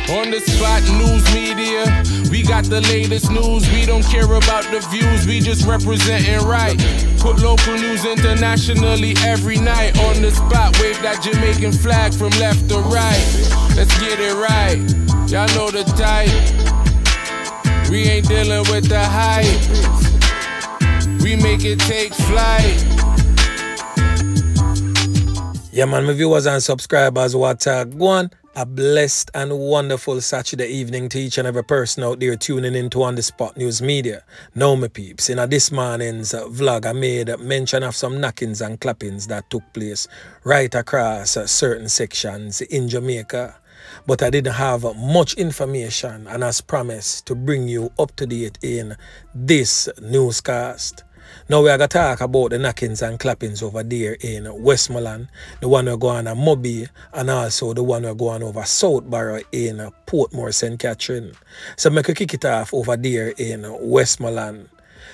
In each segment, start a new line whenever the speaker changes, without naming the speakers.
On the spot news media, we got the latest news. We don't care about the views, we just representing right. Put local news internationally every night. On the spot, wave that Jamaican flag from left to right. Let's get it right, y'all know the type. We ain't dealing with the hype. We make it take flight.
Yeah man, my viewers and subscribers, what go on? A blessed and wonderful Saturday evening to each and every person out there tuning into On The Spot News Media. Now my peeps, in this morning's vlog I made mention of some knockings and clappings that took place right across certain sections in Jamaica. But I didn't have much information, and as promised to bring you up to date in this newscast. Now we are going to talk about the knockings and clappings over there in Westmoreland, the one we're going on Mobile, and also the one we're going over Southborough in Portmore, St. Catherine. So make a kick it off over there in Westmoreland.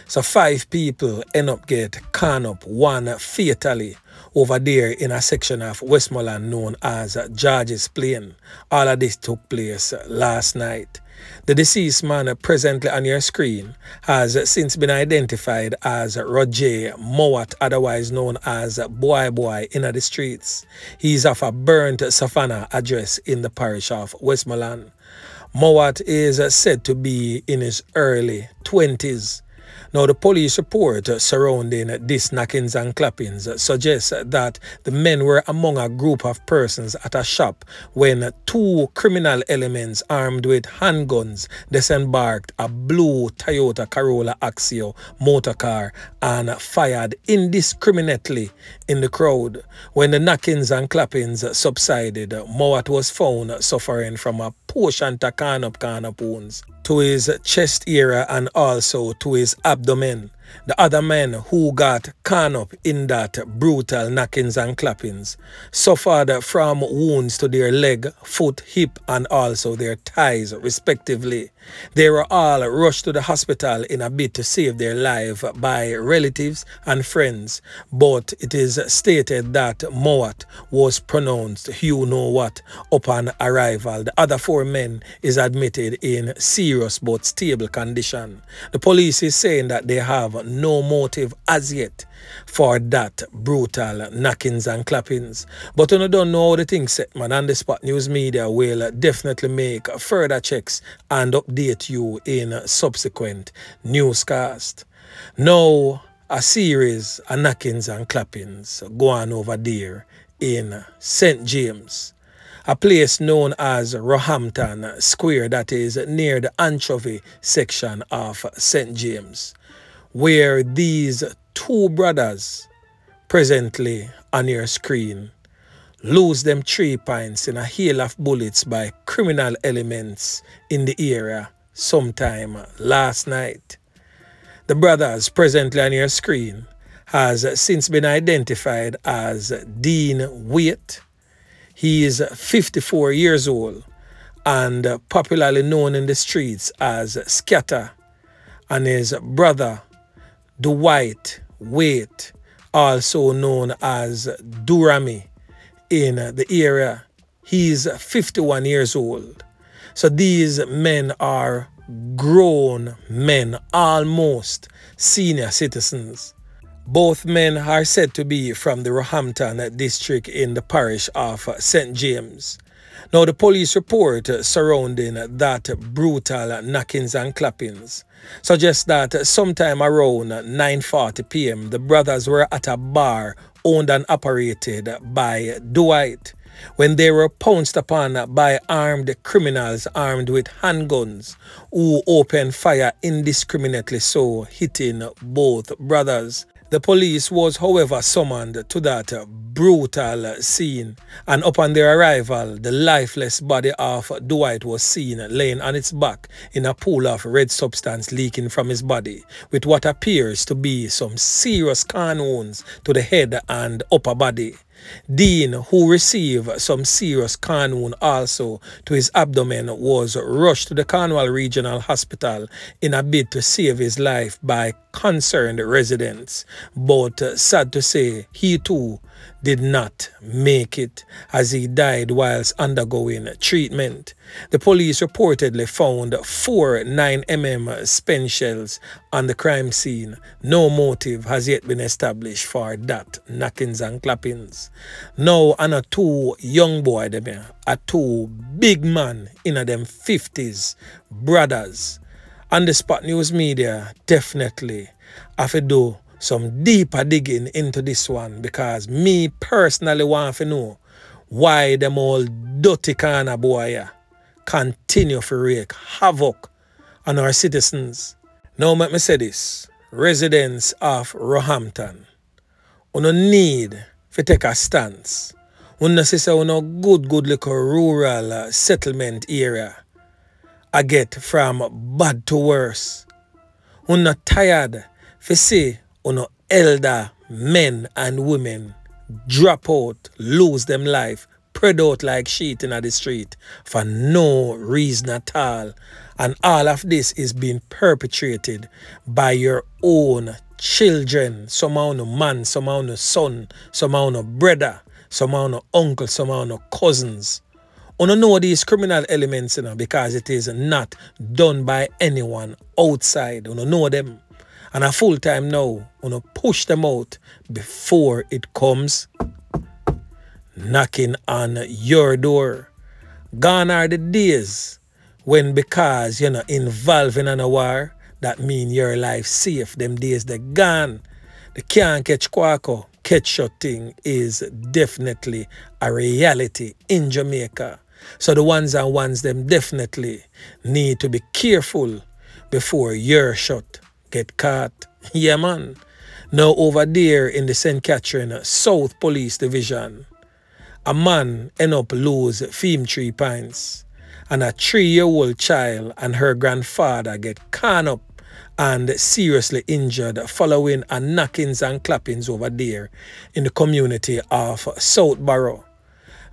So 5 people end up get caught up, one fatally, over there in a section of Westmoreland known as George's Plain. All of this took place last night. The deceased man presently on your screen has since been identified as Rojay Mowatt, otherwise known as Boy in the streets. He is of a burnt savannah address in the parish of Westmoreland. Mowatt is said to be in his early 20s. Now, the police report surrounding these knockings and clappings suggests that the men were among a group of persons at a shop when 2 criminal elements armed with handguns disembarked a blue Toyota Corolla Axio motor car and fired indiscriminately in the crowd. When the knockings and clappings subsided, Mowatt was found suffering from a portion to corn-up wounds to his chest area and also to his abdomen. The other men who got caught up in that brutal knockings and clappings suffered from wounds to their leg, foot, hip, and also their thighs, respectively. They were all rushed to the hospital in a bid to save their life by relatives and friends, but it is stated that Mowatt was pronounced you know what upon arrival. The other 4 men is admitted in serious but stable condition. The police is saying that they have no motive as yet for that brutal knockings and clappings. But you don't know how the thing set, man, and the Spot News Media will definitely make further checks and update you in subsequent newscast. Now, a series of knockings and clappings go on over there in St. James, a place known as Roehampton Square that is near the Anchovy section of St. James, where these 2 brothers presently on your screen lose them 3 pints in a hail of bullets by criminal elements in the area sometime last night. The brothers presently on your screen has since been identified as Dean Waite. He is 54 years old and popularly known in the streets as Scatter, and his brother Dwight Waite, also known as Durami in the area. He's 51 years old. So these men are grown men, almost senior citizens. Both men are said to be from the Roehampton district in the parish of St. James. Now, the police report surrounding that brutal knockings and clappings suggests that sometime around 9:40 p.m. the brothers were at a bar owned and operated by Dwight when they were pounced upon by armed criminals armed with handguns who opened fire indiscriminately, so hitting both brothers. The police was, however, summoned to that brutal scene, and upon their arrival, the lifeless body of Dwight was seen laying on its back in a pool of red substance leaking from his body, with what appears to be some serious corn wounds to the head and upper body. Dean, who received some serious corn wound also to his abdomen, was rushed to the Cornwall Regional Hospital in a bid to save his life by concerned residents. But sad to say, he too did not make it, as he died whilst undergoing treatment. The police reportedly found 4 9mm spent shells on the crime scene. No motive has yet been established for that knockings and clappings. Now, and a 2 young boy them here, a 2 big man in them 50s, brothers. On the Spot News Media definitely have to do some deeper digging into this one, because me personally want to know why them all dirty kind of boy continue to wreak havoc on our citizens. Now let me say this, residents of Roehampton, you need to take a stance. You know, say good little rural settlement area I get from bad to worse. You not tired to see elder men and women drop out, lose them life, spread out like sheet in the street for no reason at all. And all of this is being perpetrated by your own children. Some of no man, some of no son, some of no brother, some of no uncle, some of no cousins. You don't know these criminal elements, because it is not done by anyone outside. You don't know them. And a full time now, you push them out before it comes knocking on your door. Gone are the days when, because you're not involved in a war, that mean your life safe. Them days they're gone. The can't catch quacko, catch shot thing is definitely a reality in Jamaica. So the ones and ones them definitely need to be careful before your shot get caught. Yeah, man. Now over there in the St. Catherine South Police Division, a man end up lose 3 pints, and a 3-year-old child and her grandfather get caught up and seriously injured following a knockings and clappings over there in the community of South Borough.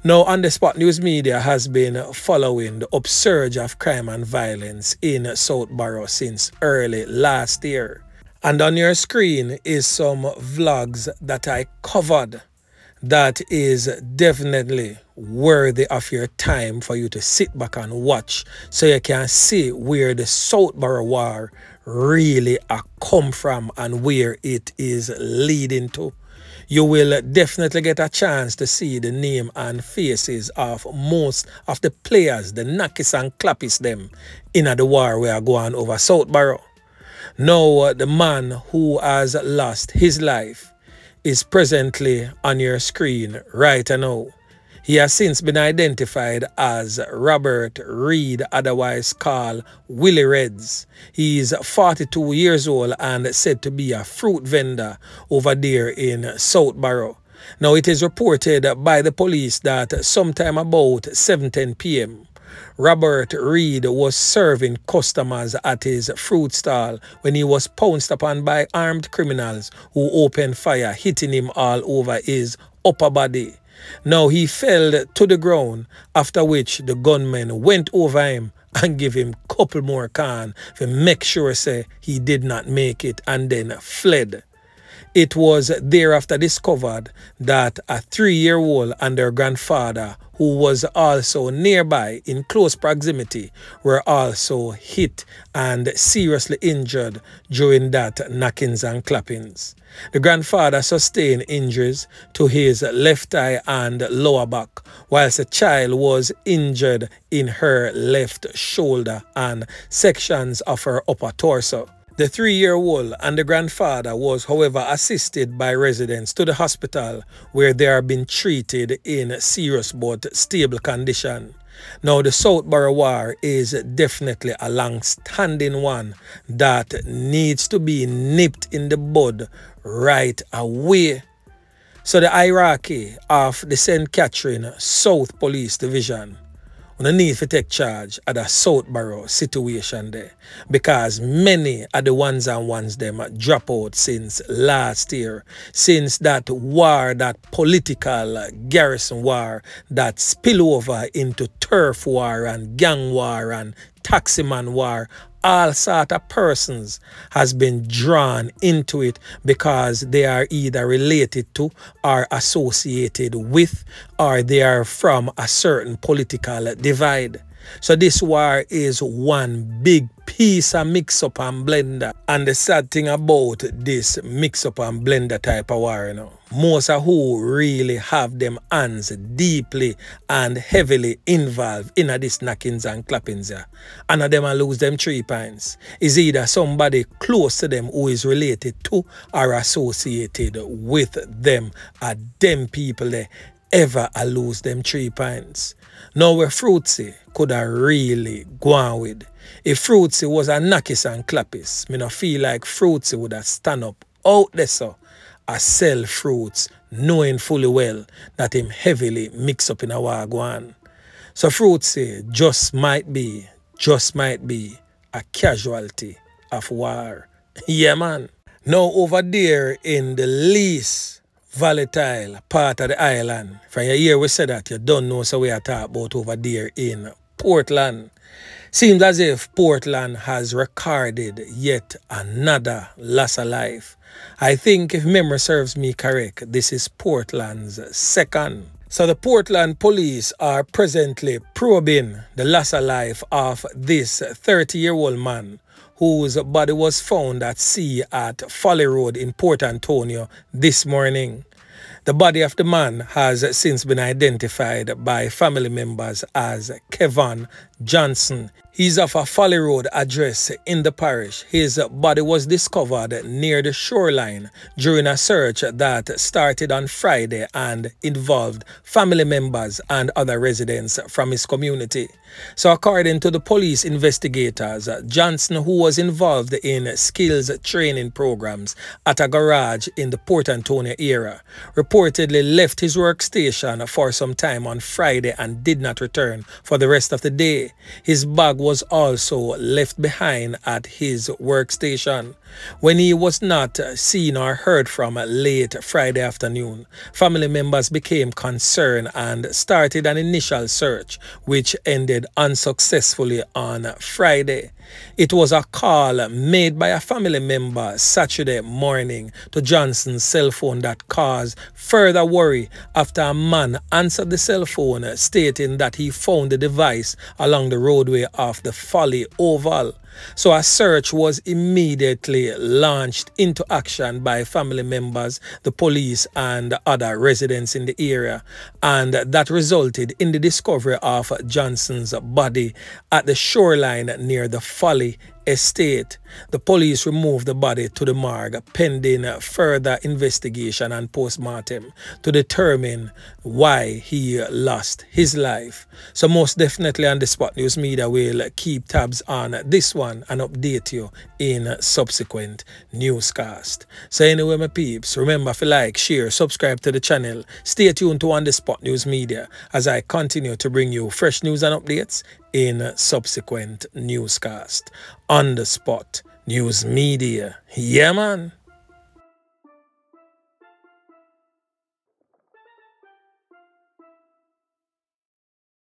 Now, On the Spot News Media has been following the upsurge of crime and violence in South Borough since early last year. And on your screen is some vlogs that I covered that is definitely worthy of your time for you to sit back and watch, so you can see where the South Borough war really come from and where it is leading to. You will definitely get a chance to see the name and faces of most of the players, the knackies and clappies them in the war we are going over South Borough. Now, the man who has lost his life is presently on your screen right now. He has since been identified as Robert Reid, otherwise called Willie Reds. He is 42 years old and said to be a fruit vendor over there in South Borough. Now, it is reported by the police that sometime about 7:10 p.m., Robert Reid was serving customers at his fruit stall when he was pounced upon by armed criminals who opened fire, hitting him all over his upper body. Now, he fell to the ground, after which the gunmen went over him and give him a couple more can to make sure say he did not make it, and then fled. It was thereafter discovered that a 3-year-old and their grandfather, who was also nearby in close proximity, were also hit and seriously injured during that knockings and clappings. The grandfather sustained injuries to his left eye and lower back, whilst the child was injured in her left shoulder and sections of her upper torso. The 3-year-old and the grandfather was, however, assisted by residents to the hospital, where they are being treated in serious but stable condition. Now, the South Borough war is definitely a long-standing one that needs to be nipped in the bud right away. So the hierarchy of the St. Catherine South Police Division, we need to take charge of the South Borough situation there, because many are the ones and ones them drop out since last year, since that war, that political garrison war that spill over into turf war and gang war and taximan war. All sort of persons has been drawn into it because they are either related to or associated with, or they are from a certain political divide. So this war is one big piece of mix-up and blender. And the sad thing about this mix-up and blender type of war, you know, most of who really have them hands deeply and heavily involved in this knockings and clappings here. And of them will lose them 3 points. Is either somebody close to them who is related to or associated with them, or them people there ever lose them 3 points. Now where Fruitsy could have really gone with. If Fruitsy was a knockis and clappis, me no feel like Fruitsy would have stand up out there so I sell fruits, knowing fully well that him heavily mix up in a wagwan. So Fruitsy just might be a casualty of war. Yeah, man. Now over there in the least volatile part of the island, from your ear we said that you don't know, so we are talking about over there in Portland. Seems as if Portland has recorded yet another loss of life. I think if memory serves me correct, this is Portland's second. So the Portland police are presently probing the loss of life of this 30-year-old man whose body was found at sea at Folly Road in Port Antonio this morning. The body of the man has since been identified by family members as Kevan Johnson. He's of a Folly Road address in the parish. His body was discovered near the shoreline during a search that started on Friday and involved family members and other residents from his community. So according to the police investigators, Johnson, who was involved in skills training programs at a garage in the Port Antonio area, reportedly left his workstation for some time on Friday and did not return for the rest of the day. His bag was also left behind at his workstation. When he was not seen or heard from late Friday afternoon, family members became concerned and started an initial search, which ended unsuccessfully on Friday. It was a call made by a family member Saturday morning to Johnson's cell phone that caused further worry after a man answered the cell phone stating that he found the device along the roadway of the Folly Oval. So a search was immediately launched into action by family members, the police and other residents in the area, and that resulted in the discovery of Johnson's body at the shoreline near the Folly estate. The police removed the body to the morgue pending further investigation and post-mortem to determine why he lost his life. So most definitely on the Spot News Media will keep tabs on this one and update you in subsequent newscast. So anyway, my peeps, remember to like, share, subscribe to the channel. Stay tuned to On The Spot News Media as I continue to bring you fresh news and updates in subsequent newscast. On The Spot News Media. Yeah, man.